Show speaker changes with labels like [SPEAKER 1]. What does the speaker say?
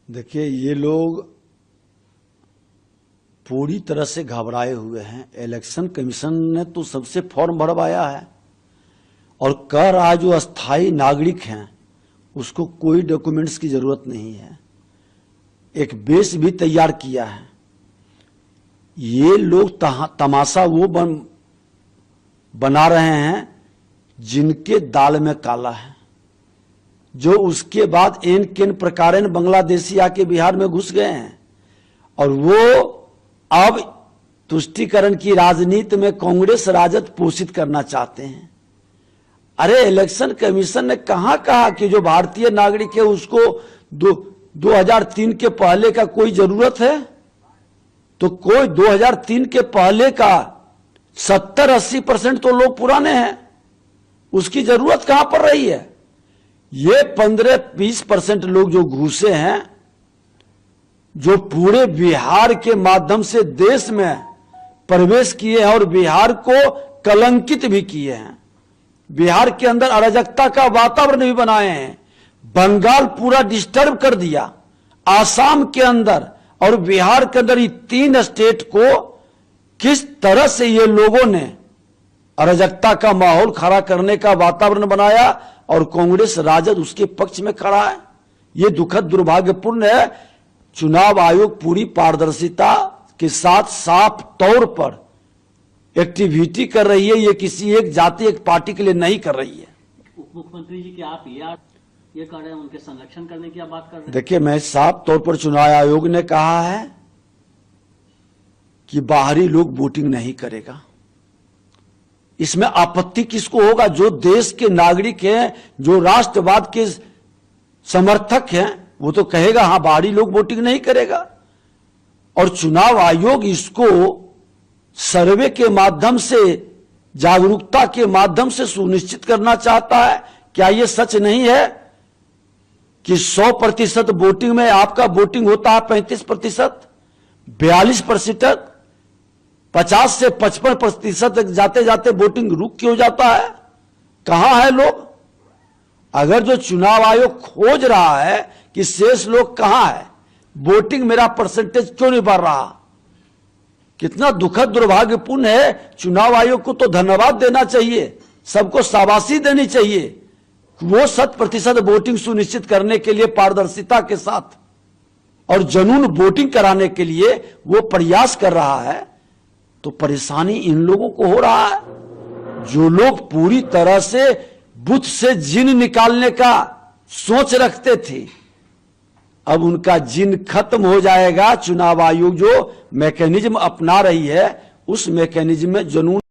[SPEAKER 1] देखिए, ये लोग पूरी तरह से घबराए हुए हैं। इलेक्शन कमीशन ने तो सबसे फॉर्म भरवाया है और कह रहा है जो अस्थायी नागरिक हैं उसको कोई डॉक्यूमेंट्स की जरूरत नहीं है। एक बेस भी तैयार किया है। ये लोग तमाशा वो बना रहे हैं जिनके दाल में काला है, जो उसके बाद एन केन प्रकारेण बांग्लादेशी आके बिहार में घुस गए हैं और वो अब तुष्टीकरण की राजनीति में कांग्रेस राजद पोषित करना चाहते हैं। अरे, इलेक्शन कमीशन ने कहां कहा कि जो भारतीय नागरिक है उसको 2003 के पहले का कोई जरूरत है? तो कोई 2003 के पहले का 70-80% तो लोग पुराने हैं, उसकी जरूरत कहां पड़ रही है? ये 15-20% लोग जो घुसे हैं, जो पूरे बिहार के माध्यम से देश में प्रवेश किए हैं और बिहार को कलंकित भी किए हैं, बिहार के अंदर अराजकता का वातावरण भी बनाए हैं, बंगाल पूरा डिस्टर्ब कर दिया, आसाम के अंदर और बिहार के अंदर ये 3 स्टेट को किस तरह से ये लोगों ने अराजकता का माहौल खड़ा करने का वातावरण बनाया और कांग्रेस राजद उसके पक्ष में खड़ा है। ये दुखद दुर्भाग्यपूर्ण है। चुनाव आयोग पूरी पारदर्शिता के साथ साफ तौर पर एक्टिविटी कर रही है। ये किसी एक जाति एक पार्टी के लिए नहीं कर रही है।
[SPEAKER 2] उप मुख्यमंत्री जी, क्या आप ये कर रहे हैं, उनके संरक्षण करने की आप बात कर रहे हैं?
[SPEAKER 1] देखिए, मैं साफ तौर पर चुनाव आयोग ने कहा है कि बाहरी लोग वोटिंग नहीं करेगा। इसमें आपत्ति किसको होगा? जो देश के नागरिक हैं, जो राष्ट्रवाद के समर्थक हैं, वो तो कहेगा हां बाहरी लोग वोटिंग नहीं करेगा। और चुनाव आयोग इसको सर्वे के माध्यम से, जागरूकता के माध्यम से सुनिश्चित करना चाहता है। क्या यह सच नहीं है कि 100% वोटिंग में आपका वोटिंग होता है 35%, 42%, 50 से 55% तक जाते जाते वोटिंग रुक क्यों जाता है? कहां है लोग? अगर जो चुनाव आयोग खोज रहा है कि शेष लोग कहां है, वोटिंग मेरा परसेंटेज क्यों नहीं बढ़ रहा, कितना दुखद दुर्भाग्यपूर्ण है। चुनाव आयोग को तो धन्यवाद देना चाहिए, सबको शाबाशी देनी चाहिए। वो 100% वोटिंग सुनिश्चित करने के लिए पारदर्शिता के साथ और जनून वोटिंग कराने के लिए वो प्रयास कर रहा है। तो परेशानी इन लोगों को हो रहा है जो लोग पूरी तरह से बुत से जिन निकालने का सोच रखते थे। अब उनका जिन खत्म हो जाएगा। चुनाव आयोग जो मैकेनिज्म अपना रही है उस मैकेनिज्म में जनून